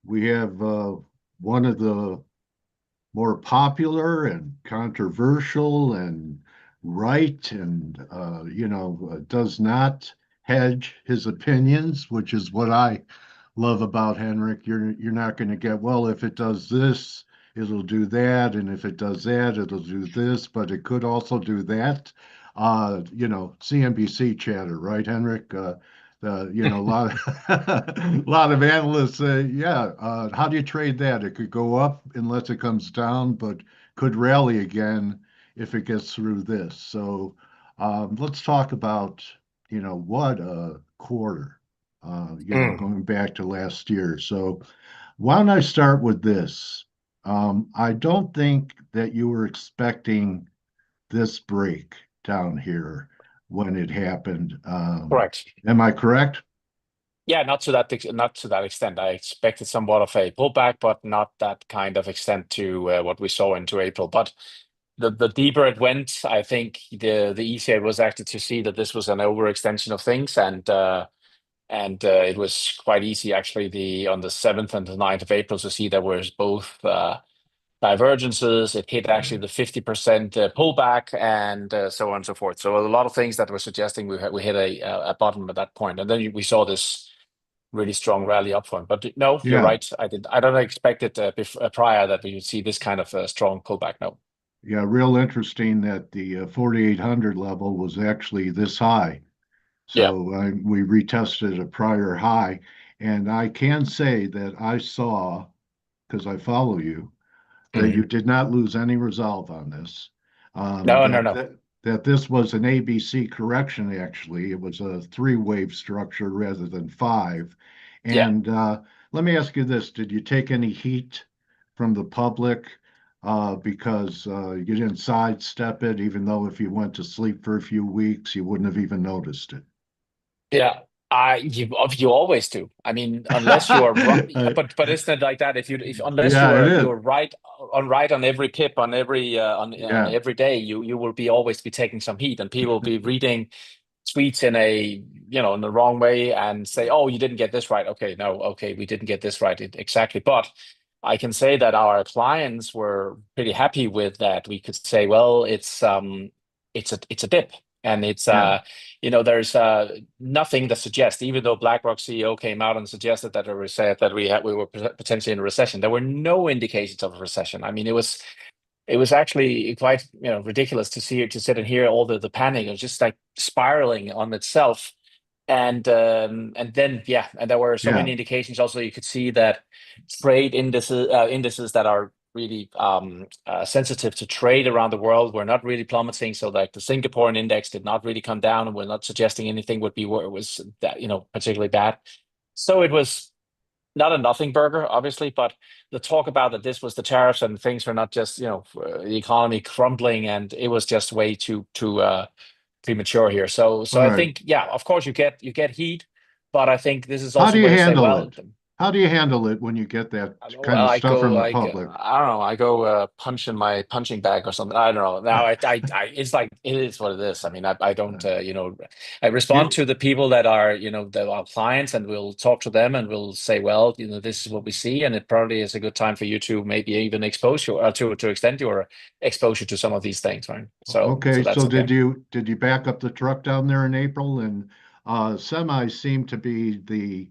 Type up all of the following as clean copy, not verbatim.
we have one of the more popular and controversial and right and does not hedge his opinions, which is what I love about Henrik. You're not going to get, well, if it does this, it'll do that, and if it does that, it'll do this, but it could also do that. CNBC chatter, right, Henrik? A lot a lot of analysts say, yeah, how do you trade that? It could go up unless it comes down, but could rally again if it gets through this. So let's talk about, what a quarter, Mm, going back to last year. So why don't I start with this? I don't think that you were expecting this break down here when it happened. correct. Am I correct? Yeah, not to that extent. I expected somewhat of a pullback, but not that kind of extent to what we saw into April. But the deeper it went, I think the easier it was actually to see that this was an overextension of things, and it was quite easy actually on the 7th and the 9th of April to see there was both divergences. It hit actually the 50% pullback and so on and so forth. So a lot of things that were suggesting we hit a bottom at that point, and then we saw this really strong rally up front. But no, you're Yeah. right. I don't expect it prior that we would see this kind of strong pullback. No. Yeah. Real interesting that the 4,800 level was actually this high. Yeah. So we retested a prior high. And I can say that I saw, because I follow you, that Mhm. you did not lose any resolve on this. Um, No, no, that no. that that this was an ABC correction. Actually, it was a three-wave structure rather than five. Yeah. And let me ask you this: did you take any heat from the public because you didn't sidestep it, even though if you went to sleep for a few weeks, you wouldn't have even noticed it? Yeah, you always do. I mean, unless you are right, but isn't it like that? If unless Yeah, it is. you're right on every pip on on Yeah. every day, you will be always be taking some heat, and people will be reading tweets in a in the wrong way and say, "Oh, you didn't get this right." Okay, no, okay, we didn't get this right exactly, but I can say that our clients were pretty happy with that. We could say, well, it's a dip, and it's Yeah. there's nothing that suggests, even though BlackRock CEO came out and suggested that we were potentially in a recession, there were no indications of a recession. I mean, it was actually quite ridiculous to see it to sit and hear all the panic. It was just like spiraling on itself, and then yeah, and there were so Yeah. many indications. Also, you could see that trade indices that are really sensitive to trade around the world were not really plummeting. So like the Singaporean index did not really come down, and we're not suggesting anything would be where it was that particularly bad. So it was not a nothing burger, obviously, but the talk about that this was the tariffs and things were not just the economy crumbling, and it was just way too premature here. So All I right. think yeah, of course you get heat, but I think this is How also do you where you say, handle well, it? How do you handle it when you get that kind well, of stuff from the public? I don't know, I go punch in my punching bag or something. I don't know. Now it's like it is what it is. I mean, I don't I respond You to the people that are that are clients, and we'll talk to them and we'll say, well, this is what we see, and it probably is a good time for you to maybe even expose your to extend your exposure to some of these things, right? So okay? that's So okay. did you back up the truck down there in April? And semis seem to be the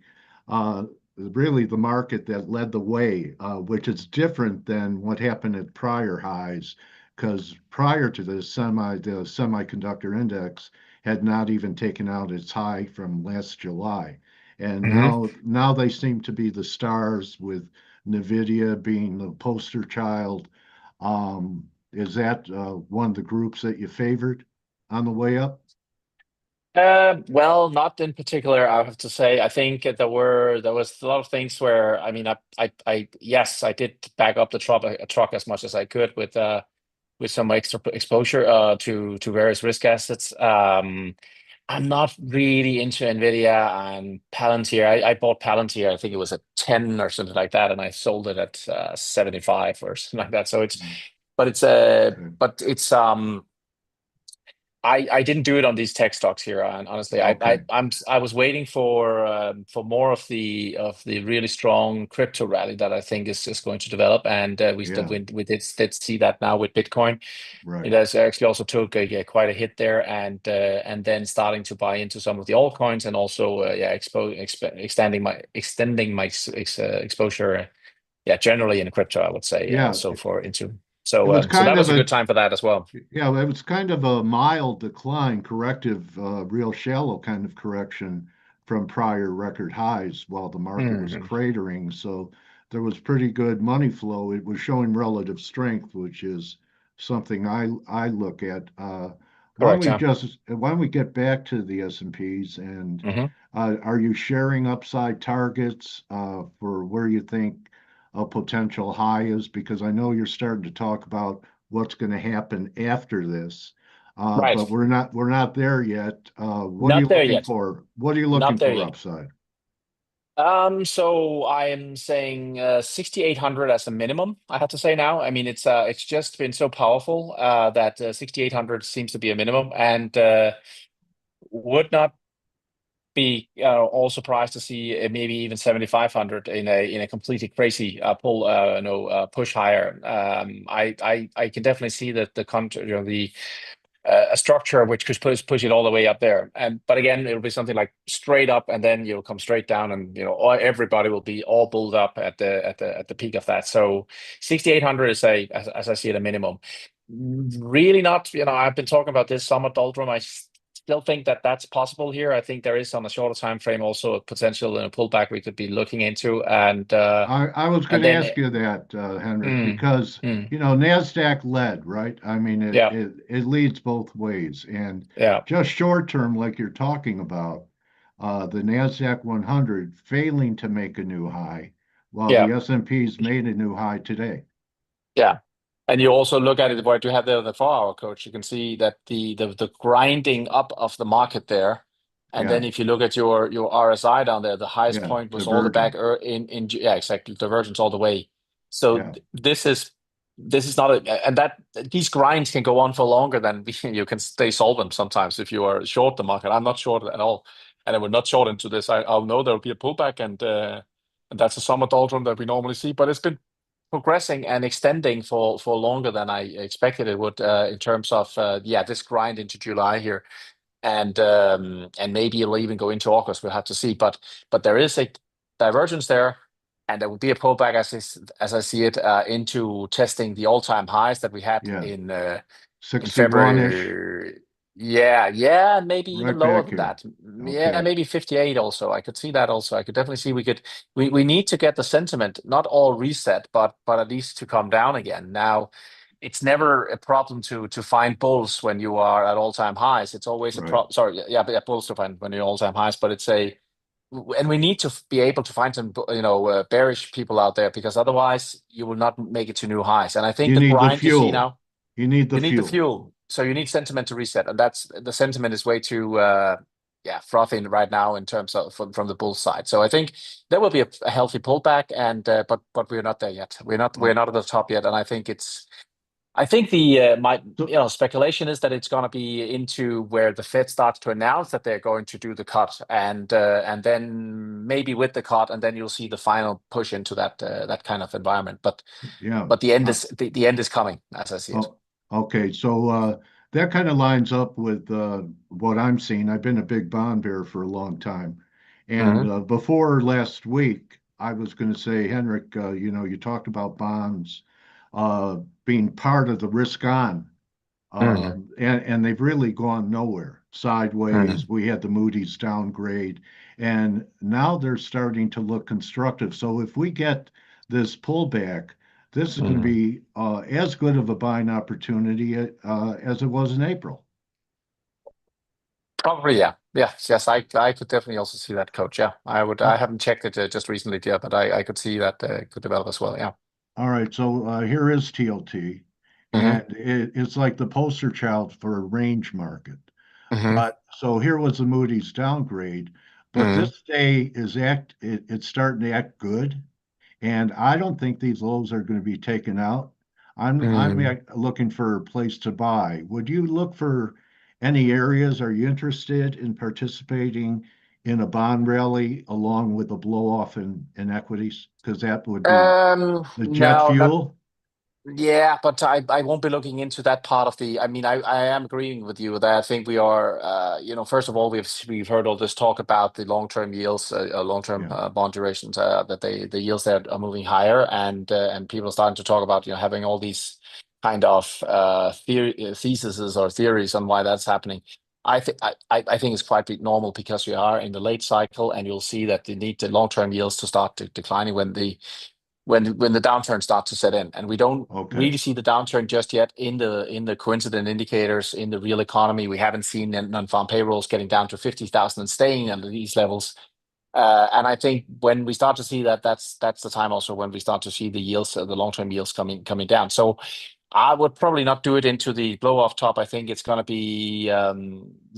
uh, really the market that led the way, which is different than what happened at prior highs. Because prior to this, the semiconductor index had not even taken out its high from last July, and hmm now they seem to be the stars with Nvidia being the poster child. Is that one of the groups that you favored on the way up? Well, not in particular, I have to say. I think there was a lot of things where I mean, yes, I did back up the truck as much as I could with some extra exposure to various risk assets. I'm not really into Nvidia and Palantir. I bought Palantir, I think it was at 10 or something like that, and I sold it at 75 or something like that. So it's, Mm, but it's okay. but it's I didn't do it on these tech stocks here, and honestly, Okay. I was waiting for more of the really strong crypto rally that I think is going to develop, and Yeah. we did see that now with Bitcoin. It Right. has actually also took quite a hit there, and then starting to buy into some of the altcoins, and also extending my exposure, generally in crypto, I would say, Yeah. also for into. It was So kind that of was a a good time for that as well. Yeah, it was kind of a mild decline, corrective, real shallow kind of correction from prior record highs while the market was Mhm. cratering. So there was pretty good money flow. It was showing relative strength, which is something I look at. Correct, yeah. Why don't we get back to the S&Ps and Hmm. are you sharing upside targets for where you think a potential high is? Because I know you're starting to talk about what's going to happen after this. Right. But we're not there yet. What are you Not there looking yet. for? What are you Not looking there for yet. upside? So I am saying 6,800 as a minimum, I have to say now. I mean, it's just been so powerful that 6,800 seems to be a minimum, and would not be all surprised to see maybe even 7,500 in a completely crazy pull no push higher. I can definitely see that the a structure which could push it all the way up there. And but again, it'll be something like straight up, and then you'll come straight down, and everybody will be all bulled up at the peak of that. So 6,800 is as I see it, a minimum. Really not. I've been talking about this summer doldrum. I still think that that's possible here. I think there is on a shorter time frame also a potential pullback we could be looking into, I was going and to then ask you that, Henrik, mm, because mm, Nasdaq led, right? I mean, yeah, it leads both ways, and yeah, just short term, like you're talking about, the Nasdaq 100 failing to make a new high, while yeah. the S&P's made a new high today. Yeah. And you also look at it where you have the 4 hour coach, you can see that the grinding up of the market there. And Yeah, then if you look at your RSI down there, the highest yeah, point was all the back divergent. yeah, exactly, divergence all the way. So Yeah, this is not and that these grinds can go on for longer than you can stay solvent sometimes if you are short the market. I'm not short at all, and I would not short into this. I'll know there will be a pullback, and that's a summer doldrum that we normally see, but it's been progressing and extending for longer than I expected it would, in terms of this grind into July here, and maybe it'll even go into August. We'll have to see, but there is a divergence there, and there will be a pullback as I see it, into testing the all-time highs that we had yeah, in 61-ish, February. Yeah, yeah, and maybe even right lower back than here. that. Yeah, Okay, maybe 58 also. I could see that also. I could definitely see we need to get the sentiment, not all reset, but at least to come down again. Now, it's never a problem to find bulls when you are at all-time highs. It's always a right. problem. Sorry, yeah, but yeah, bulls to find when you're all-time highs, but and we need to be able to find some, bearish people out there, because otherwise you will not make it to new highs. And I think You the need the grind you see fuel. now, You need the you need the fuel. fuel. So you need sentiment to reset, and that's the sentiment is way too frothy right now in terms of from the bull side. So I think there will be a healthy pullback, and but we're not there yet. We're Oh, not at the top yet, and I think the my so speculation is that it's going to be into where the Fed starts to announce that they're going to do the cut, and then maybe with the cut, and then you'll see the final push into that kind of environment. yeah. But the end is coming, as I see it. Oh, okay. So that kind of lines up with what I'm seeing. I've been a big bond bear for a long time. And Hmm. before last week, I was going to say, Henrik, you talked about bonds being part of the risk on. Hmm. And they've really gone nowhere. Hmm. Sideways, we had the Moody's downgrade, and now they're starting to look constructive. So if we get this pullback, this is going to Hmm. be as good of a buying opportunity as it was in April. Probably, yeah. Yes. I could definitely also see that, coach. Yeah, I would. I Oh, haven't checked it just recently, yeah, but I could see that could develop as well. Yeah. all right, so here is TLT, Hmm. and it's like the poster child for a range market. Hmm. But so here was the Moody's downgrade, but Hmm. this day it's starting to act good. And I don't think these lows are going to be taken out. I'm Hmm. looking for a place to buy. Would you look for any areas are you interested in participating in a bond rally along with a blow off in equities? Because that would be the jet No, not. fuel. Yeah, but I won't be looking into that part of the. I mean, I am agreeing with you that I think we are. First of all, we've heard all this talk about the long-term yields, long-term Yeah. bond durations, that the yields there are moving higher, and people are starting to talk about having all these kind of theses or theories on why that's happening. I think it's quite normal because we are in the late cycle, and you'll see that they need the long-term yields to start declining when the downturn starts to set in, and we don't Okay. really see the downturn just yet in the coincident indicators in the real economy. We haven't seen non-farm payrolls getting down to 50,000 and staying under these levels. And I think when we start to see that, that's the time also when we start to see the yields, the long-term yields coming down. So I would probably not do it into the blow off top. I think it's going to be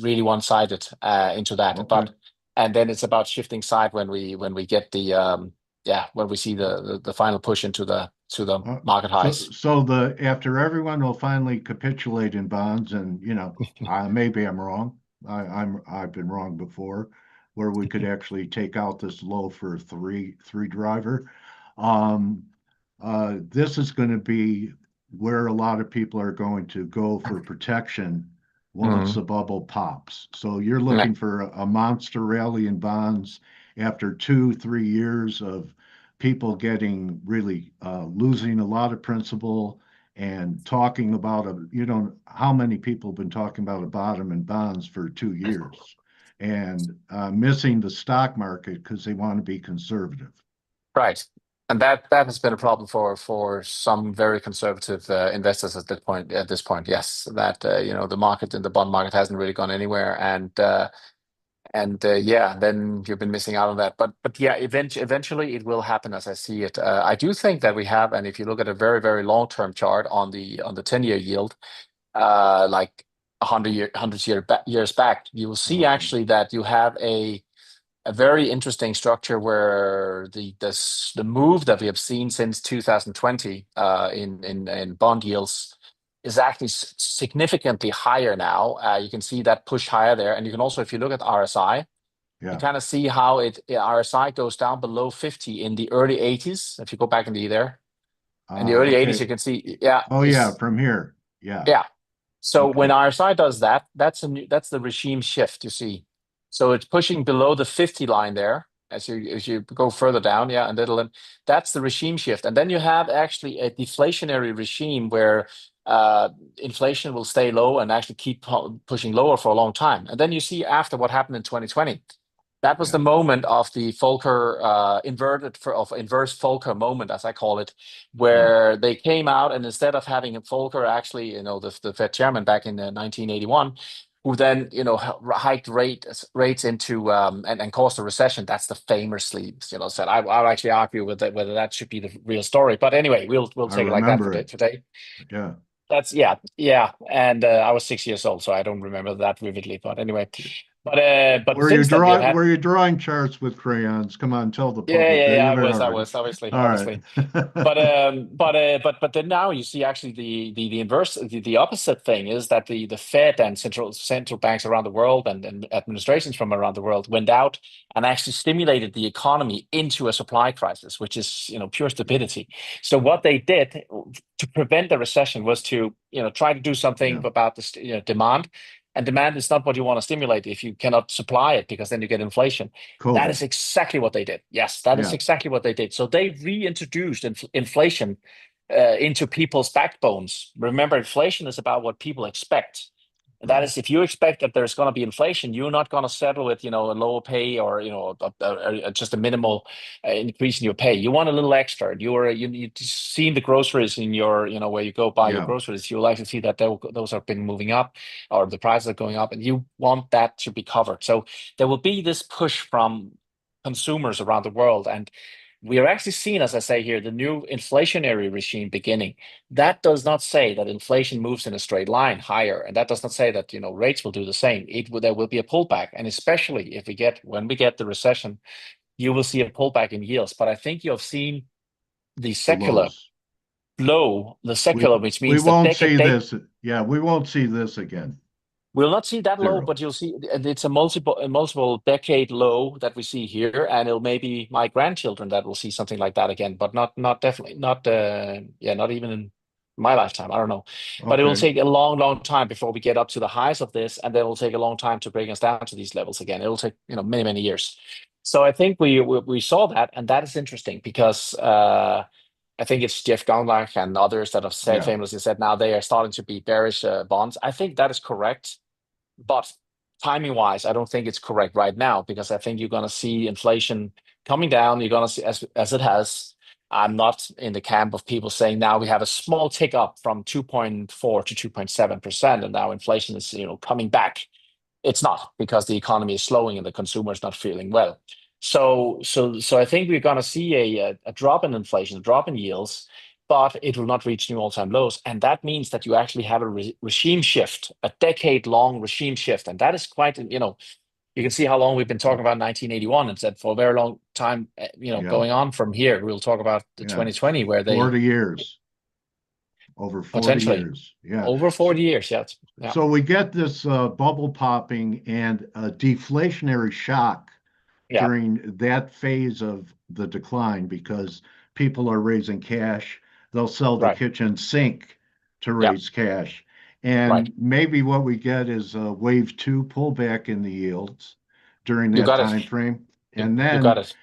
really one-sided into that. Okay. But and then it's about shifting side when we get the when we see the final push into the market So, highs. so the after everyone will finally capitulate in bonds, and maybe I'm wrong. I've been wrong before, where we could actually take out this low for a three driver. Um, this is going to be where a lot of people are going to go for protection once Mm. the bubble pops. So you're Yeah. looking for a monster rally in bonds after 2, 3 years of people getting really losing a lot of principal and talking about how many people have been talking about a bottom in bonds for 2 years and missing the stock market because they want to be conservative. Right. And that has been a problem for some very conservative investors at this point. At this point, yes, that the market and the bond market hasn't really gone anywhere, and yeah, then you've been missing out on that. But yeah, eventually it will happen as I see it. I do think that we have, and if you look at a very very long term chart on the 10-year yield, like 100 years back, you will see Okay. actually that you have a very interesting structure where the move that we have seen since 2020 in bond yields is actually significantly higher now. You can see that push higher there, and you can also, if you look at RSI, you Yeah. kind of see how RSI goes down below 50 in the early 80s. If you go back in the early 80s, Okay. you can see, yeah, Oh yeah, from here. Yeah. yeah. So when Okay. RSI does that, that's the regime shift you see. So it's pushing below the 50 line there as you go further down, yeah, and that's the regime shift. And then you have actually a deflationary regime where inflation will stay low and actually keep pushing lower for a long time. And then you see after what happened in 2020. That was Yeah. the moment of the Volcker inverse Volcker moment, as I call it, Yeah. where they came out and instead of having Volcker actually, the Fed chairman back in 1981, who then hiked rates into and caused a recession. That's the famously said. I'll actually argue with that whether that should be the real story. But anyway, we'll I take it like that for remember it. today. Yeah. That's yeah, and I was 6 years old, so I don't remember that vividly. But anyway, but since then we have had. Were you drawing charts with crayons? Come on, tell the Yeah, public. yeah, They're yeah. even I hard. was obviously, All right. obviously. But then now you see actually the inverse, the opposite thing is that the Fed and central banks around the world and administrations from around the world went out and actually stimulated the economy into a supply crisis, which is pure stupidity. So what they did to prevent the recession was to try to do something Yeah. about the demand. And demand is not what you want to stimulate if you cannot supply it, because then you get inflation. That COVID. is exactly what they did. Yes, that is Yeah. exactly what they did. So they reintroduced inflation into people's backbones. Remember, inflation is about what people expect. And that Right. is, if you expect that there's going to be inflation, you're not going to settle with, a lower pay or, just a minimal increase in your pay. You want a little extra. You see the groceries in your, where you go buy your Yeah. groceries, you'll actually see that those have been moving up, or the prices are going up, and you want that to be covered. So there will be this push from consumers around the world. And we are actually seeing, as I say here, the new inflationary regime beginning. That does not say that inflation moves in a straight line higher, and that does not say that rates will do the same. There will be a pullback, and especially if when we get the recession, you will see a pullback in yields. But I think you have seen the The secular lows. low, the We secular, which we means the won't decade see date. this. Yeah, we won't see this again. We'll not see that low, Zero. but you'll see it's a multiple decade low that we see here, and it'll maybe my grandchildren that will see something like that again, but not definitely not yeah, not even in my lifetime. I don't know, but it will Okay. take a long, long time before we get up to the highs of this, and then it'll take a long time to bring us down to these levels again. It'll take many, many years. So I think we saw that, and that is interesting because I think it's Jeff Gundlach and others that have said Yeah. famously said now they are starting to be bearish bonds. I think that is correct, but timing wise, I don't think it's correct right now because I think you're going to see inflation coming down. You're going to see as it has. I'm not in the camp of people saying now we have a small tick up from 2.4 to 2.7%, and now inflation is coming back. It's not because the economy is slowing and the consumer is not feeling well. So I think we're going to see a drop in inflation, a drop in yields, but it will not reach new all-time lows. And that means that you actually have a regime shift, a decade-long regime shift. And that is quite, you can see how long we've been talking about 1981 and said for a very long time, Yeah. going on from here, we'll talk about the Yeah. 2020 where they 40 years. Over 40 potentially years. Yeah. over 40 years. Yeah. Yeah. So we get this bubble popping and a deflationary shock Yeah. during that phase of the decline because people are raising cash. They'll sell the Right. kitchen sink to Yeah. raise cash. Right. And maybe what we get is a wave two pullback in the yields during You that got it. time frame. You, And you got then it.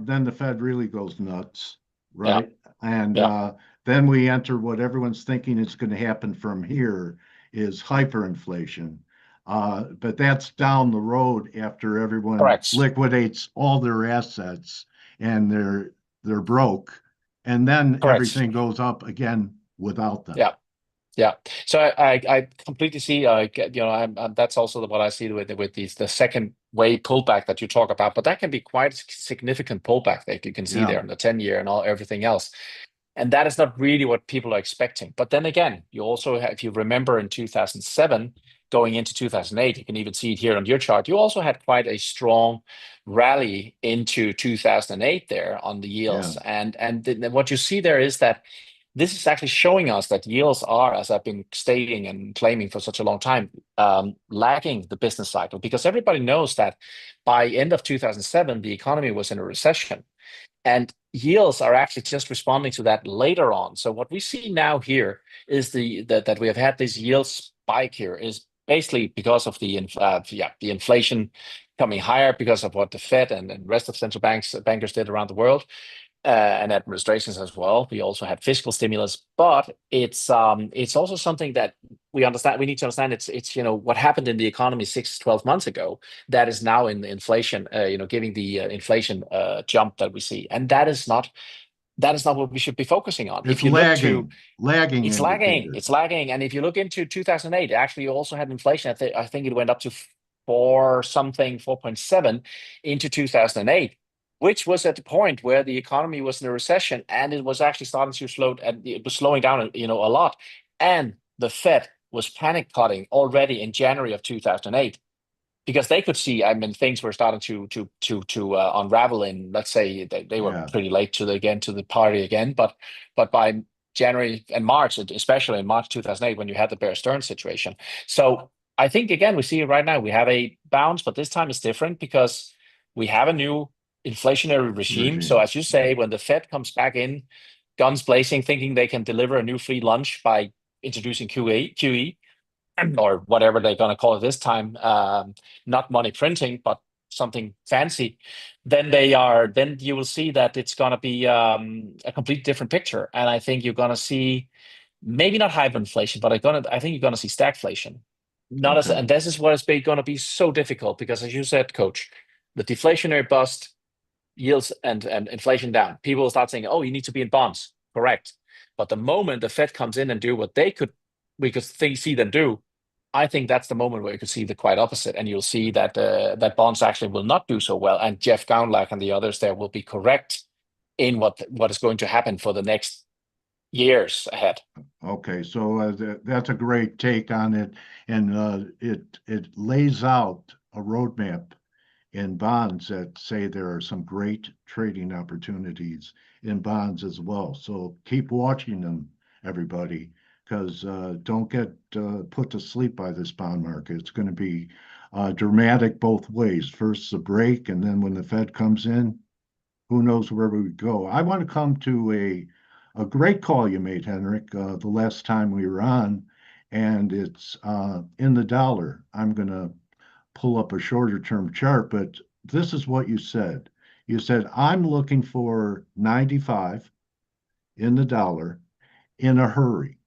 then the Fed really goes nuts, Yeah. right? And Yeah. then we enter what everyone's thinking is going to happen from here is hyperinflation. But that's down the road after everyone Correct. liquidates all their assets and they're broke, and then Correct. everything goes up again without them. Yeah. Yeah. So I completely see. That's also what I see with these the second wave pullback that you talk about. But that can be quite a significant pullback that you can see Yeah, there in the 10-year and everything else. And that is not really what people are expecting. But then again, you also have, if you remember in 2007, going into 2008, you can even see it here on your chart. You also had quite a strong rally into 2008 there on the yeah, yields. And what you see there is that this is actually showing us that yields are, as I've been stating and claiming for such a long time, lagging the business cycle because everybody knows that by end of 2007, the economy was in a recession. And yields are actually just responding to that later on. So what we see now here is that we have had this yield spike here is basically because of the inflation coming higher because of what the Fed and rest of central bankers did around the world and administrations as well. We also had fiscal stimulus, but it's also something that we understand. We need to understand it's what happened in the economy 6 to 12 months ago that is now in the inflation, giving the inflation jump that we see, and that is not what we should be focusing on. it's If you look to lagging it's lagging. indicator. It's lagging. And if you look into 2008, actually, you also had inflation. I think it went up to 4.7 into 2008, which was at the point where the economy was in a recession and it was actually starting to slow, and it was slowing down, a lot. And the Fed was panic cutting already in January of 2008 because they could see, I mean, things were starting to unravel. In, let's say they were Yeah, pretty late to the party again, but by January and March, especially in March 2008, when you had the Bear Stearns situation. So I think again we see it right now. We have a bounce, but this time it's different because we have a new inflationary regime. So regime. as you say, when the Fed comes back in, guns blazing, thinking they can deliver a new free lunch by introducing QE, or whatever they're going to call it this time, not money printing, but something fancy, then you will see that it's going to be a complete different picture. And I think you're going to see maybe not hyperinflation, but I think you're going to see stagflation. Not as, Okay. and this is what is going to be so difficult because, as you said, Coach, the deflationary bust yields and inflation down. People will start saying, "Oh, you need to be in bonds." Correct, but the moment the Fed comes in and do what we could see them do, I think that's the moment where you could see the quite opposite, and you'll see that that bonds actually will not do so well. And Jeff Gundlach and the others there will be correct in what is going to happen for the next years ahead. Okay, so that's a great take on it, and it lays out a roadmap in bonds that say there are some great trading opportunities in bonds as well. So keep watching them, everybody. because don't get put to sleep by this bond market. It's going to be dramatic both ways. First the break, and then when the Fed comes in, who knows where we go. I want to come to a great call you made, Henrik, the last time we were on, and it's in the dollar. I'm going to pull up a shorter term chart, but this is what you said. You said, I'm looking for 95 in the dollar in a hurry.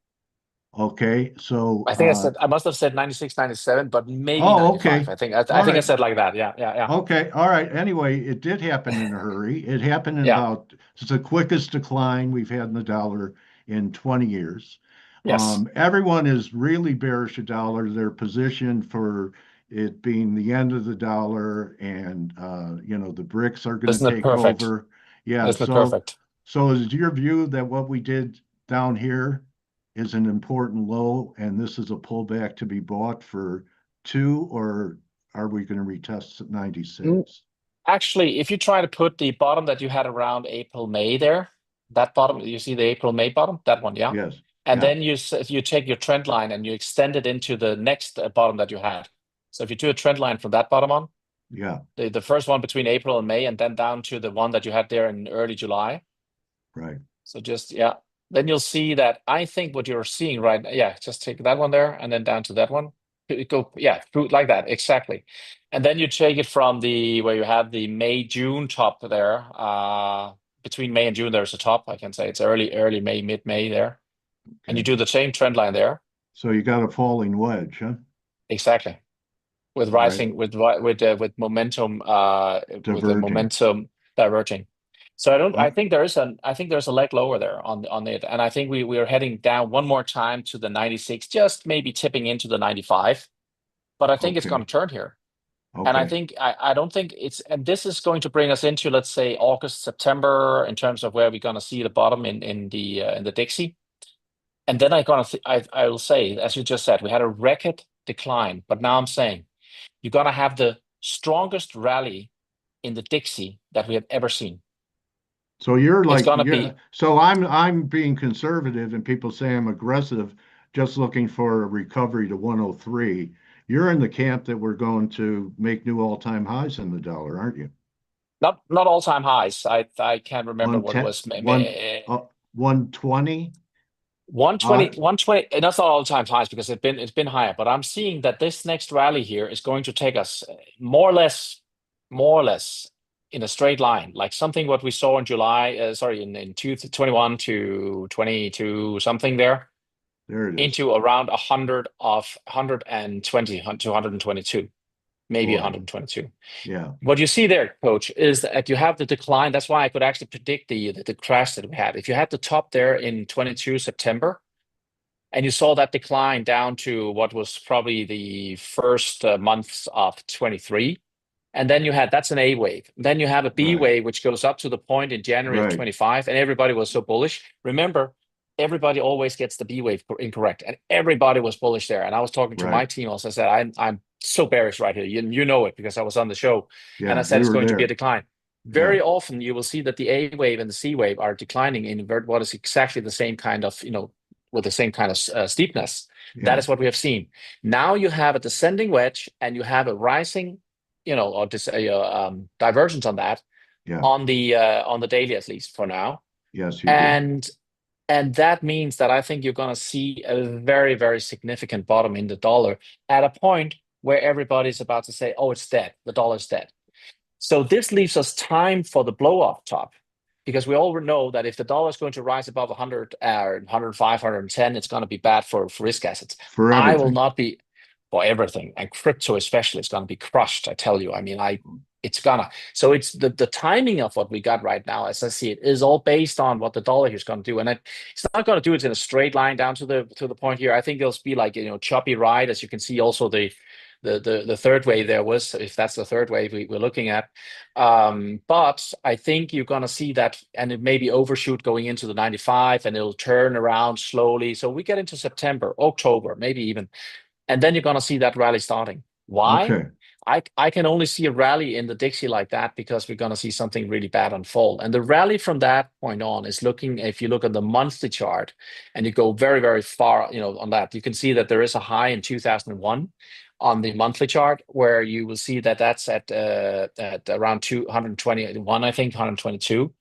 Okay, so I think I must have said 96, 97, but maybe oh, 95. okay, I all think I right, said like that. Yeah, yeah, yeah. okay, all right. Anyway, it did happen in a hurry. It happened in Yeah. about it's the quickest decline we've had in the dollar in 20 years. Yes. Everyone is really bearish a dollar. They're positioned for it being the end of the dollar, and the bricks are going to Isn't it take perfect? over. Yeah, Isn't it perfect? so is your view that what we did down here is an important low, and this is a pullback to be bought for two, or are we going to retest at Mm, 96? Actually, if you try to put the bottom that you had around April, May there, that bottom, you see the April, May bottom, that one, yeah. Yes. And Yeah. then you take your trend line and you extend it into the next bottom that you had. So if you do a trend line from that bottom on, Yeah. the first one between April and May, and then down to the one that you had there in early July. Right. So just, yeah, then you'll see that I think what you're seeing right now, yeah, just take that one there and then down to that one. Go, yeah, through like that, exactly. And then you take it from where you have the May, June top there. Between May and June, there's a top. I can say it's early May, mid-May there. And you Okay. do the same trend line there. So you got a falling wedge, huh? Exactly. With All right. rising, with momentum, with the Diverging. momentum diverging. So I Oh, think I think there's a leg lower there on it, and I think we are heading down one more time to the 96, just maybe tipping into the 95. But I think it's going okay. to turn here, and Okay. I don't think and this is going to bring us into, let's say, August, September in terms of where we're going to see the bottom in the Dixie, and then I will say, as you just said, we had a record decline, but now I'm saying you're going to have the strongest rally in the Dixie that we have ever seen. So you're It's like, going to yeah. be So I'm being conservative, and people say I'm aggressive, just looking for a recovery to 103. You're in the camp that we're going to make new all-time highs in the dollar, aren't you? not all-time highs. I can't remember what it 110, was. 120 120, odd. 120, and that's not all-time highs because it's been higher. But I'm seeing that this next rally here is going to take us more or less in a straight line, like something what we saw in July, sorry, in 2021 to 22 something there, There it is. into around 120 to 122, maybe Boy. 122. Yeah. What you see there, coach, is that you have the decline. That's why I could actually predict the crash that we had. If you had the top there in 22 September, and you saw that decline down to what was probably the first months of 23, and then that's an A wave. Then you have a B Right. wave, which goes up to the point in January of Right. 25, and everybody was so bullish. Remember, everybody always gets the B wave incorrect, and everybody was bullish there. And I was talking to my Right. team also. I said, I'm so bearish right here. You know it because I was on the show, and I Yeah. said We it's were going to be a there. decline. Yeah. Very often, you will see that the A wave and the C wave are declining in what is exactly the same kind of, with the same kind of steepness. That Yeah. is what we have seen. Now you have a descending wedge, and you have a rising, or divergence on that Yeah. on the daily, at least for now. Yes, you do. And that means that I think you're going to see a very, very significant bottom in the dollar at a point where everybody's about to say, "Oh, it's dead. The dollar's dead." So this leaves us time for the blow off top, because we all know that if the dollar is going to rise above 100, 105, 110, it's going to be bad for risk assets. For I will everything. not be for everything, and crypto especially is going to be crushed. I tell you. I mean, it's gonna. So it's the timing of what we got right now, as I see it, is all based on what the dollar is going to do, and it's not going to do it in a straight line down to the point here. I think there'll be like choppy ride, as you can see. Also the third wave there was, if that's the third wave we're looking at. But I think you're going to see that, and it may be overshoot going into the 95, and it'll turn around slowly. So we get into September, October, maybe even, and then you're going to see that rally starting. Why? Okay. I can only see a rally in the Dixie like that because we're going to see something really bad unfold. And the rally from that point on is looking, if you look at the monthly chart and you go very, very far, on that, you can see that there is a high in 2001 on the monthly chart where you will see that that's at around 221, I think, 122.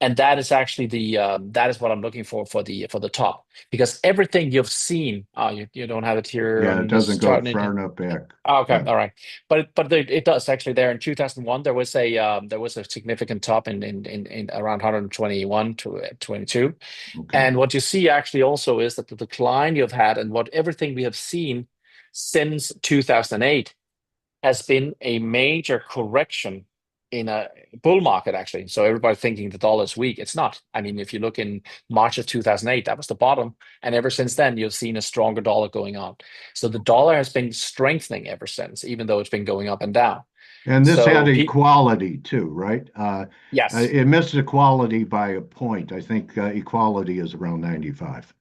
And that is actually that is what I'm looking for the top, because everything you've seen, you don't have it here Yeah, it on doesn't this go chart. far enough back. Okay, Yeah. all right, but it does actually. There in 2001, there was a significant top in around 121 to 22, Okay. and what you see actually also is that the decline you've had and what everything we have seen since 2008 has been a major correction in a bull market, actually. So everybody thinking the dollar is weak. It's not. I mean, if you look in March of 2008, that was the bottom. And ever since then, you've seen a stronger dollar going on. So the dollar has been strengthening ever since, even though it's been going up and down. And this had So, equality too, right? yes. It missed equality by a point. I think equality is around 95.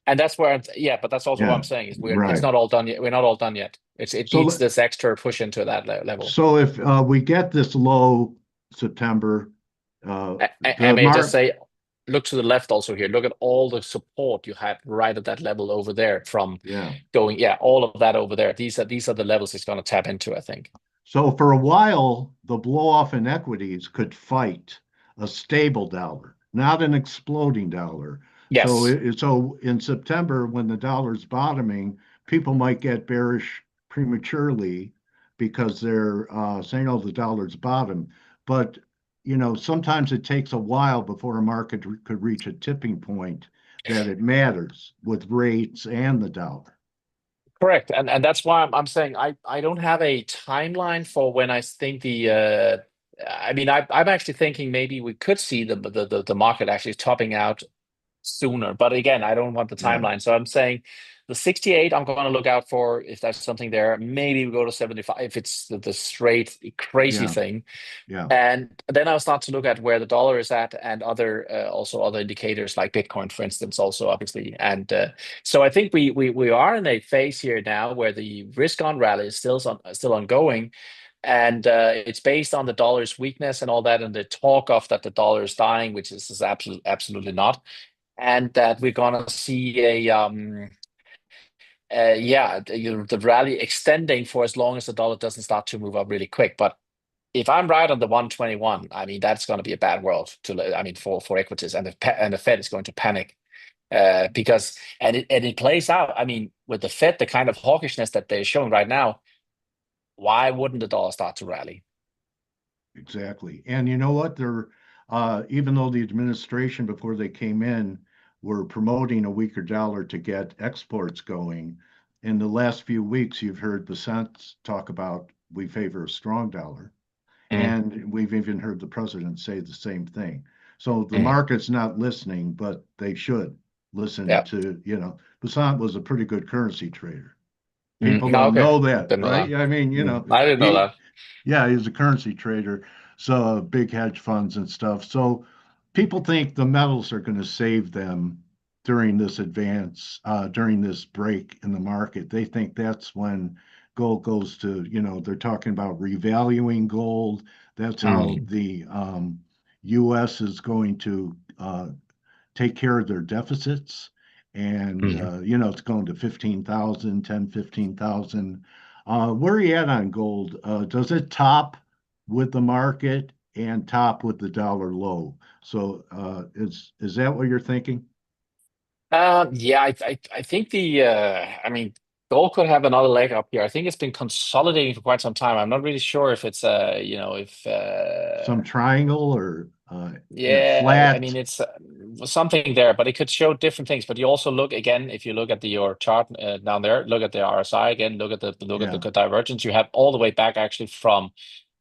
And that's where, yeah, but that's also what Yeah, I'm saying is it's right. not all done yet. We're not all done yet. It So, needs this extra push into that level. so if we get this low September, uh, I the may just mark, say, look to the left also here. Look at all the support you had right at that level over there from yeah. going, yeah, all of that over there. These are the levels it's going to tap into, I think. So for a while, the blow off in equities could fight a stable dollar, not an exploding dollar. So Yes, so in September, when the dollar's bottoming, people might get bearish prematurely because they're saying, "Oh, the dollar's bottom." But sometimes it takes a while before a market could reach a tipping point that it matters with rates and the dollar. correct. And that's why I'm saying I don't have a timeline for when I think I mean, I'm actually thinking maybe we could see the market actually topping out sooner. But again, I don't want the Yeah, timeline. So I'm saying the 68, I'm going to look out for if there's something there. Maybe we go to 75 if it's the straight crazy yeah, thing. yeah. And then I'll start to look at where the dollar is at and also other indicators like Bitcoin, for instance, also obviously. And so I think we are in a phase here now where the risk on rally is still ongoing. And it's based on the dollar's weakness and all that, and the talk of that the dollar is dying, which is absolutely not, and that we're gonna see the rally extending for as long as the dollar doesn't start to move up really quick. But if I'm right on the 121, I mean that's going to be a bad world I mean for equities, and the Fed is going to panic because it plays out. I mean, with the Fed, the kind of hawkishness that they're showing right now, why wouldn't the dollar start to rally? Exactly. And you know what? Even though the administration before they came in were promoting a weaker dollar to get exports going, in the last few weeks, you've heard the Senate talk about we favor a strong dollar. Mm, And we've even heard the president say the same thing. So the mm, market's not listening, but they should listen yeah. to, Basant was a pretty good currency trader. Mm, People no, don't okay. know that, Didn't know that. right? I mean, I didn't know he that. yeah, he's a currency trader, so big hedge funds and stuff. So people think the metals are going to save them during this break in the market. They think that's when gold goes to, they're talking about revaluing gold. That's how Mm, the U.S. is going to take care of their deficits. And, mm. it's going to 15,000, 10, 15,000. Where are you at on gold? Does it top with the market and top with the dollar low? So is that what you're thinking? Yeah, I think I mean, gold could have another leg up here. I think it's been consolidating for quite some time. I'm not really sure if it's if Some triangle or yeah, I flat? mean it's something there, but it could show different things. But you also look again, if you look at your chart down there, look at the RSI again, look at the Yeah, divergence. You have all the way back actually from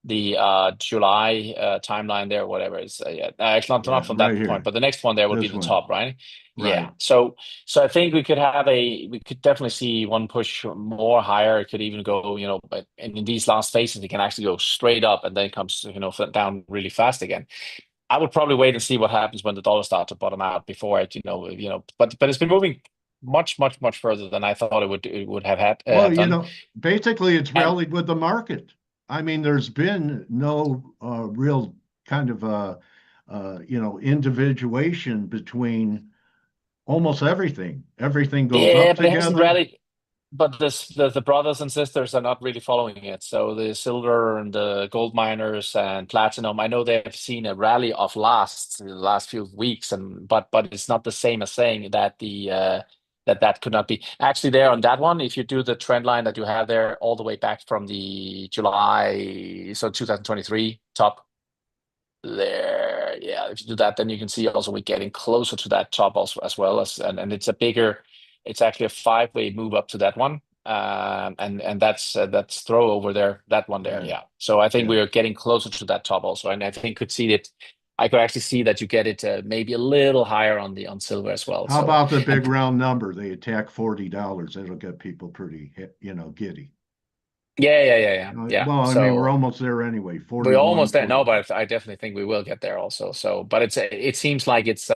the July timeline there, whatever it's yeah, actually not yeah, from right that point, here. but the next one there will be This the one, top, right? Yeah. right. So I think we could definitely see one push more higher. It could even go, but in these last phases, it can actually go straight up and then comes, down really fast again. I would probably wait and see what happens when the dollar starts to bottom out before it, but it's been moving much, much, much further than I thought it would have Well, done. basically it's And rallied with the market. I mean, there's been no real kind of individuation between almost everything. Everything goes Yeah, up but it hasn't together. rallied. But the brothers and sisters are not really following it. So the silver and the gold miners and platinum, I know they have seen a rally of the last few weeks, and but it's not the same as saying that that could not be actually there on that one. If you do the trend line that you have there all the way back from the July, so 2023 top there, yeah. If you do that, then you can see also we're getting closer to that top also as well as and it's a bigger, it's actually a five-way move up to that one. And that's throw over there, that one there, Yeah, yeah. So I think yeah. we are getting closer to that top also, and I think could see it. I could actually see that you get it maybe a little higher on the on silver as well. How So about the big and round number? They attack $40. That'll get people pretty, giddy. yeah. Well, I mean, we're So almost there anyway. we're 41, almost there. No, 40. but I definitely think we will get there also. So, but it seems like it's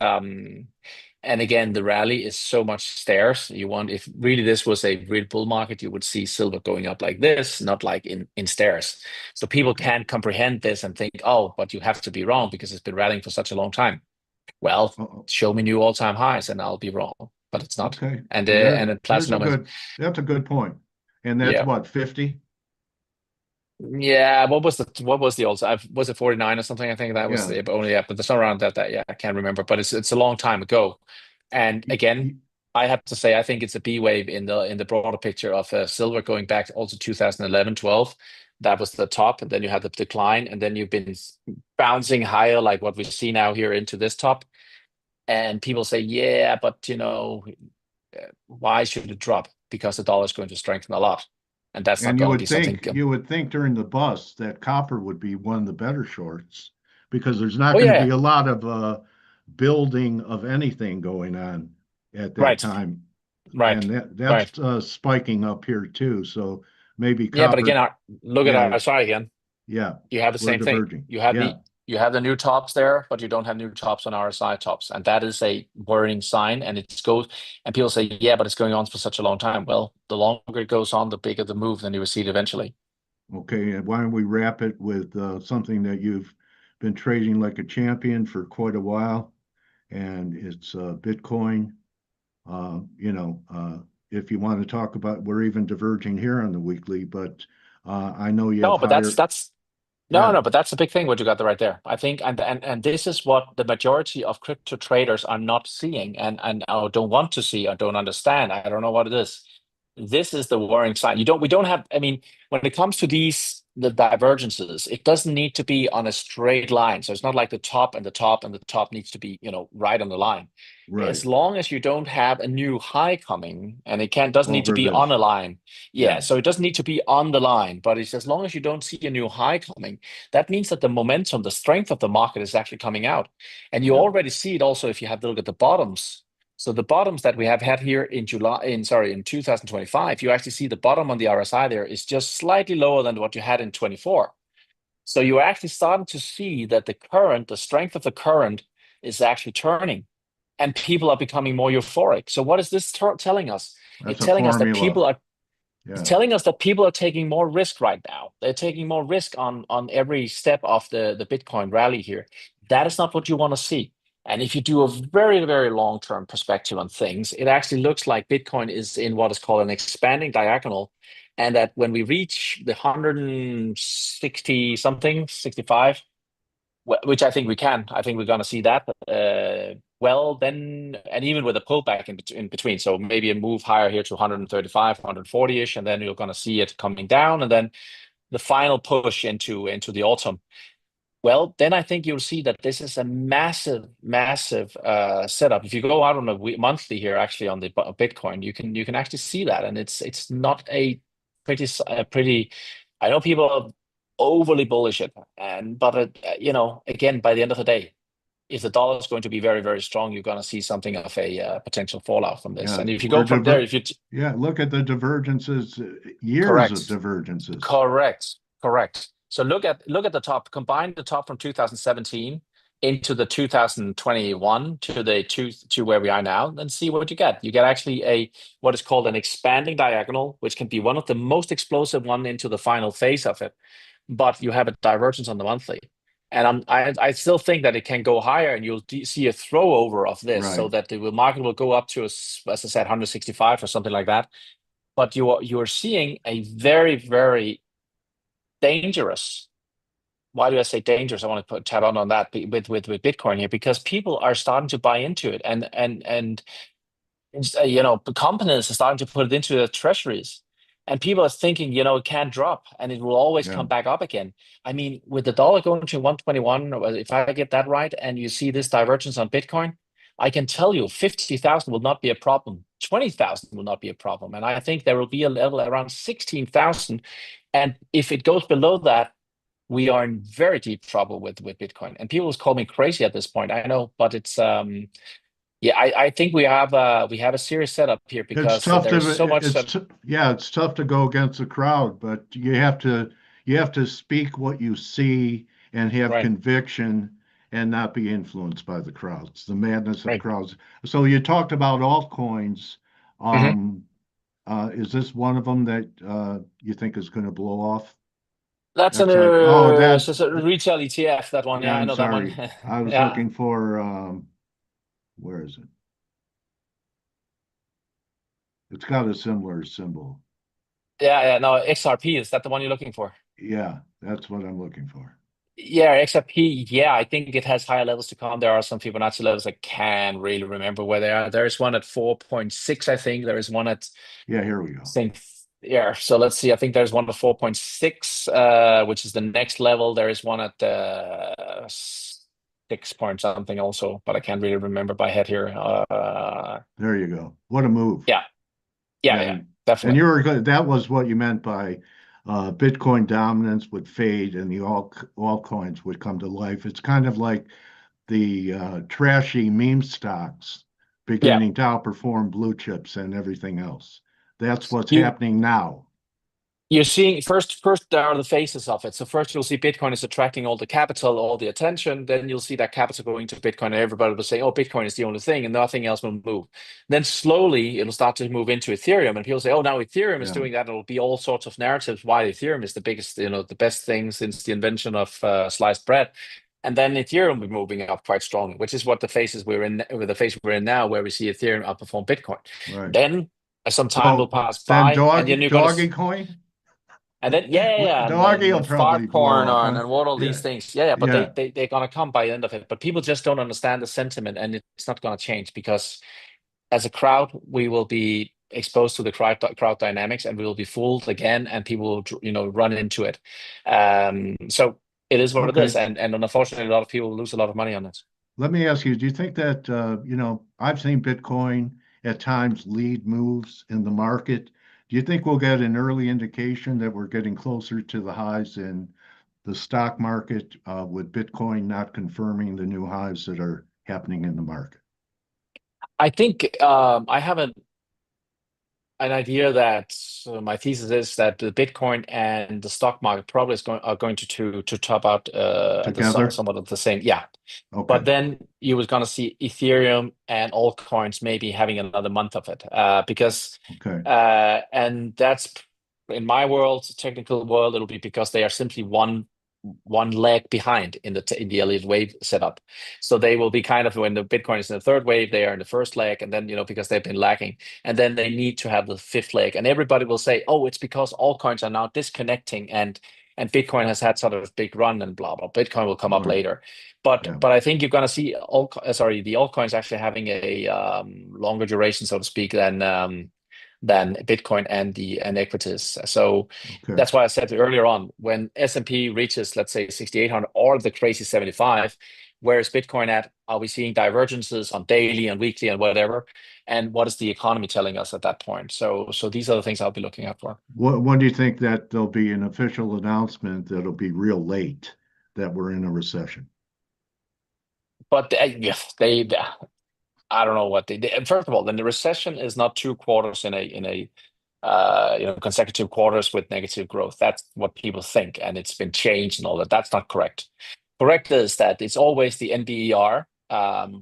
and again the rally is so much stairs. You want, if really this was a real bull market, you would see silver going up like this, not like in stairs. So people Okay. can't comprehend this and think, oh, but you have to be wrong because it's been rallying for such a long time. Well, Uh-oh. show me new all-time highs and I'll be wrong, but it's not. Okay. Well, And the platinum is, that's a good point. And that's yeah. what, 50? Yeah, what was the old? Was it 49 or something? I think that was Yeah. the only, yeah, but it's not around that yeah, I can't remember, but it's a long time ago. And Y- again, y- I have to say I think it's a B wave in the broader picture of silver going back also 2011, 12. That was the top, and then you had the decline, and then you've been bouncing higher like what we see now here into this top. And people say, yeah, but why should it drop? Because the dollar is going to strengthen a lot. And that's not And going to be something. you would think during the bust that copper would be one of the better shorts because there's not Oh going to be yeah, a lot of building of anything going on at that right. time. Right, And right. that's spiking up here too. So maybe Yeah, but again, copper, look at yeah, our sorry again. yeah, You have the we're same thing. diverging. Yeah. You have the new tops there, but you don't have new tops on RSI tops, and that is a worrying sign. And it goes, and people say, yeah, but it's going on for such a long time. Well, the longer it goes on, the bigger the move, then you will see it eventually. Okay. And why don't we wrap it with something that you've been trading like a champion for quite a while, and it's Bitcoin. If you want to talk about, we're even diverging here on the weekly, but I know you have No, but higher. that's no, Yeah, no, but that's the big thing what you got there right there. I think, and this is what the majority of crypto traders are not seeing, and or don't want to see, or don't understand. I don't know what it is. This is the worrying sign. We don't have. I mean, when it comes to the divergences, it doesn't need to be on a straight line. So it's not like the top and the top and the top needs to be, right on the line. right. As long as you don't have a new high coming, and it can doesn't need to Over be on this. a line. Yeah, Yeah, so it doesn't need to be on the line, but it's as long as you don't see a new high coming, that means that the momentum, the strength of the market is actually coming out. And you yeah, already see it also if you have to look at the bottoms. So the bottoms that we have had here in 2025, you actually see the bottom on the RSI there is just slightly lower than what you had in 24. So you're actually starting to see that the strength of the current is actually turning, and people are becoming more euphoric. So what is this telling us? that's It's a telling us that formula. people are it's Yeah, telling us that people are taking more risk right now. They're taking more risk on every step of the Bitcoin rally here. That is not what you want to see. And if you do a very, very long-term perspective on things, it actually looks like Bitcoin is in what is called an expanding diagonal. And that when we reach the 160 something, 65, which I think we can. I think we're going to see that. Well, then, and even with a pullback in between, so maybe a move higher here to 135, 140-ish, and then you're going to see it coming down, and then the final push into the autumn. Well, then I think you'll see that this is a massive, massive setup. If you go out on a monthly here, actually on the Bitcoin, you can actually see that, and it's not a pretty. I know people are overly bullish it, and but again, by the end of the day, if the dollar is going to be very, very strong, you're going to see something of a potential fallout from this. yeah. And if you go from there, if you Yeah, look at the divergences, years of correct. divergences. Correct. Correct. So look at the top. Combine the top from 2017 into the 2021 to where we are now, and see what you get. You get actually a what is called an expanding diagonal, which can be one of the most explosive one into the final phase of it. but you have a divergence on the monthly. And I still think that it can go higher, and you'll see a throw over of this, so Right. that the market will go up to, as I said, 165 or something like that. But you're seeing a very, very dangerous. Why do I say dangerous? I want to put tab on that with Bitcoin here, because people are starting to buy into it, and the companies are starting to put it into the treasuries, and people are thinking, it can't drop and it will always Yeah. come back up again. I mean, with the dollar going to 121, if I get that right, and you see this divergence on Bitcoin, I can tell you 50,000 will not be a problem. 20,000 will not be a problem. And I think there will be a level around 16,000. And if it goes below that, we are in very deep trouble with Bitcoin. And people call me crazy at this point. I know, but it's yeah, I think we have a serious setup here, It's because tough there's so to much. yeah, it's tough to go against the crowd, but you have to speak what you see and have Right, conviction and not be influenced by the crowds, the madness of right. crowds. So you talked about altcoins. hmm Um, is this one of them that you think is going to blow off? That's That's not. Oh, so it's a retail ETF. That one, yeah, yeah, I I'm know that one. sorry. I was Yeah, looking for where is it? It's got a similar symbol. yeah, yeah. No, XRP, is that the one you're looking for? Yeah, that's what I'm looking for. Yeah, XRP. Yeah, I think it has higher levels to come. There are some Fibonacci levels I can't really remember where they are. There is one at 4.6, I think. There is one at Yeah, here we go. St. Yeah, so let's see. I think there's one at 4.6, which is the next level. There is one at 6 point something also, but I can't really remember by head here. There you go. What a move. Yeah, yeah, Yeah, yeah, and definitely. you were good. That was what you meant by Bitcoin dominance would fade and the altcoins would come to life. It's kind of like the trashy meme stocks Yeah. beginning to outperform blue chips and everything else. That's what's You happening now. You're seeing first there are the phases of it. So first you'll see Bitcoin is attracting all the capital, all the attention. Then you'll see that capital going to Bitcoin, and everybody will say, "Oh, Bitcoin is the only thing," and nothing else will move. Then slowly it'll start to move into Ethereum, and people say, "Oh, now Ethereum is Yeah, doing that." It'll be all sorts of narratives why Ethereum is the biggest, the best thing since the invention of sliced bread. And then Ethereum will be moving up quite strongly, which is what the phases we're in, with the phase we're in now, where we see Ethereum outperform Bitcoin. right. Then some time will So pass then by, and then you're going to. doggy coin, And then yeah, and doggy will then probably blow Fartcorn up, and huh? and what all these Yeah, things. Yeah, but yeah, they're gonna come by the end of it. But people just don't understand the sentiment, and it's not gonna change, because as a crowd, we will be exposed to the crowd dynamics, and we will be fooled again, and people will run into it. So it is what it is, okay. and unfortunately, a lot of people lose a lot of money on it. Let me ask you, do you think that, I've seen Bitcoin at times lead moves in the market. Do you think we'll get an early indication that we're getting closer to the highs in the stock market, with Bitcoin not confirming the new highs that are happening in the market? I think I have an idea that my thesis is that the Bitcoin and the stock market probably are going to top out at Together? somewhat of the same. Yeah, but Okay, then you was going to see Ethereum and altcoins maybe having another month of it, because okay, and that's, in my world, technical world, it'll be because they are simply one leg behind in the elite wave setup. So they will be kind of, when the Bitcoin is in the third wave, they are in the first leg, and then because they've been lagging, and then they need to have the fifth leg, and everybody will say, "Oh, it's because altcoins are now disconnecting, and Bitcoin has had sort of a big run, and blah blah." Bitcoin will come up right, later, but yeah, but I think you're going to see the altcoins actually having a longer duration, so to speak, than Bitcoin and equities. So okay. that's why I said earlier on, when S&P reaches, let's say, 6,800 or the crazy 75, where is Bitcoin at? Are we seeing divergences on daily and weekly and whatever? And what is the economy telling us at that point? So these are the things I'll be looking out for. When do you think that there'll be an official announcement that'll be real late that we're in a recession? But yeah, I don't know what they did. And first of all, then the recession is not 2 quarters in a consecutive quarters with negative growth. That's what people think, and it's been changed and all that. That's not correct. Correct is that it's always the NBER.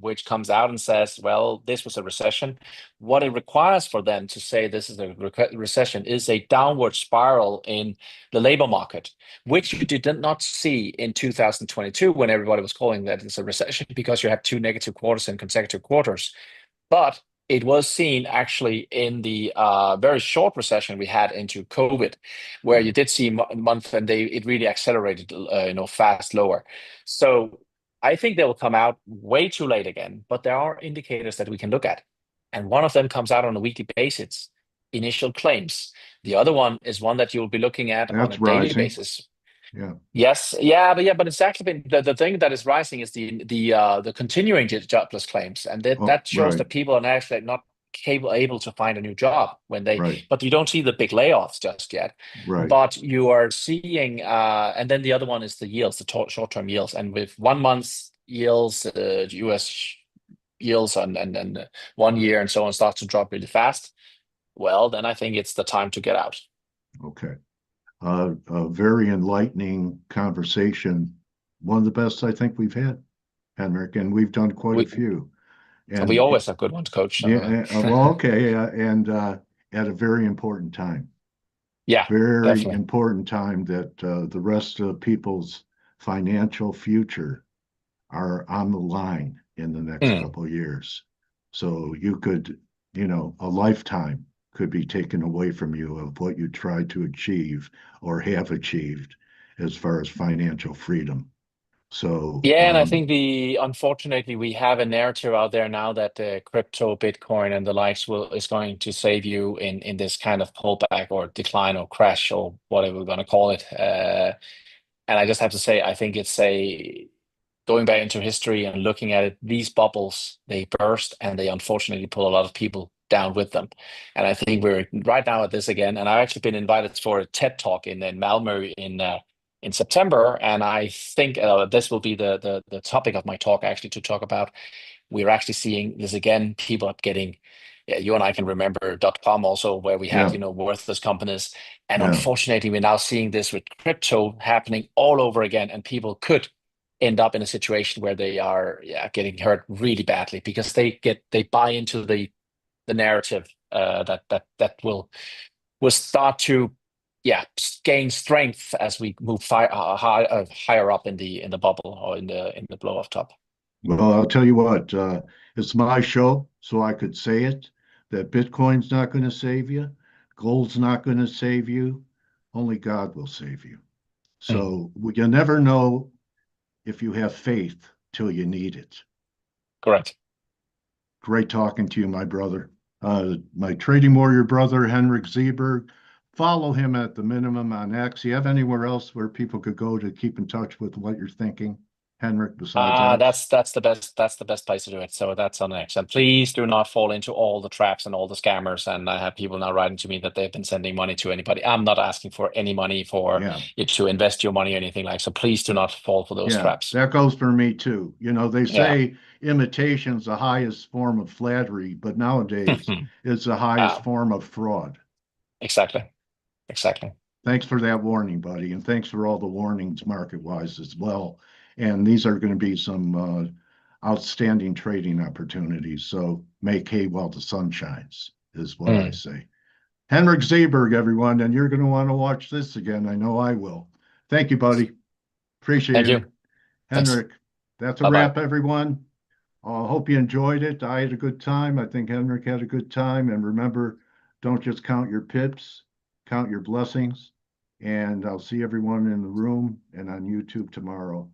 which comes out and says, well, this was a recession. What it requires for them to say this is a recession is a downward spiral in the labor market, which you did not see in 2022 when everybody was calling that it's a recession because you had two negative quarters in consecutive quarters. But it was seen actually in the very short recession we had into COVID, where you did see month and day it really accelerated, fast lower. So I think they will come out way too late again, but there are indicators that we can look at, and one of them comes out on a weekly basis. Initial claims. The other one is one that you'll be looking at on a That's daily rising. basis. Yeah. Yes, but it's actually been the thing that is rising is the continuing jobless claims, and Oh, that shows right, that people are actually not able to find a new job right, but you don't see the big layoffs just yet. right. But you are seeing, and then the other one is the yields, the short-term yields, and with 1 month yields, U.S. yields, and 1 year and so on starts to drop really fast. Well, then I think it's the time to get out. Okay. A very enlightening conversation. One of the best I think we've had, Henrik, and we've done quite a We few. we And always have good ones, Coach. So, yeah, well, okay, and at a very important time, yeah, very definitely. important time that the rest of people's financial future are on the line in the next Mm. couple of years. So you could, a lifetime could be taken away from you of what you tried to achieve or have achieved as far as financial freedom. So, Yeah, and I think unfortunately we have a narrative out there now that crypto, Bitcoin, and the likes is going to save you in this kind of pullback or decline or crash or whatever we're going to call it. And I just have to say, I think it's a going back into history and looking at it, these bubbles, they burst and they unfortunately pull a lot of people down with them. And I think we're right now at this again. And I've actually been invited for a TED talk in Malmö in September. And I think this will be the topic of my talk, actually, to talk about. We're actually seeing this again. People are getting, yeah, you and I can remember .com also, where we had, yeah, worthless companies. And yeah. unfortunately, we're now seeing this with crypto happening all over again. And people could end up in a situation where they are, yeah, getting hurt really badly because they buy into the narrative that will start to, yeah, gain strength as we move higher up in the bubble or in the blow off top. Well, I'll tell you what, it's my show, so I could say it that Bitcoin's not going to save you, gold's not going to save you, only God will save you. Mm, So you never know if you have faith till you need it. correct. Great talking to you, my brother. My trading warrior brother, Henrik Zeberg. Follow him at the minimum on X. You have anywhere else where people could go to keep in touch with what you're thinking, Henrik, besides X? That's the best place to do it. So that's on X. And please do not fall into all the traps and all the scammers. And I have people now writing to me that they've been sending money to anybody. I'm not asking for any money for Yeah, you to invest your money or anything like. So please do not fall for those yeah, traps. that goes for me too. They Yeah. say imitation's the highest form of flattery, but nowadays it's the highest Ah, form of fraud. exactly. Exactly. Thanks for that warning, buddy, and thanks for all the warnings market-wise as well. And these are going to be some outstanding trading opportunities. So make hay while the sun shines, is what I Mm. say. Henrik Zeberg, everyone, and you're going to want to watch this again. I know I will. Thank you, buddy. Appreciate Thank it. you. Thanks. Henrik, that's a Bye bye. wrap, everyone. I hope you enjoyed it. I had a good time. I think Henrik had a good time. And remember, don't just count your pips, count your blessings. And I'll see everyone in the room and on YouTube tomorrow.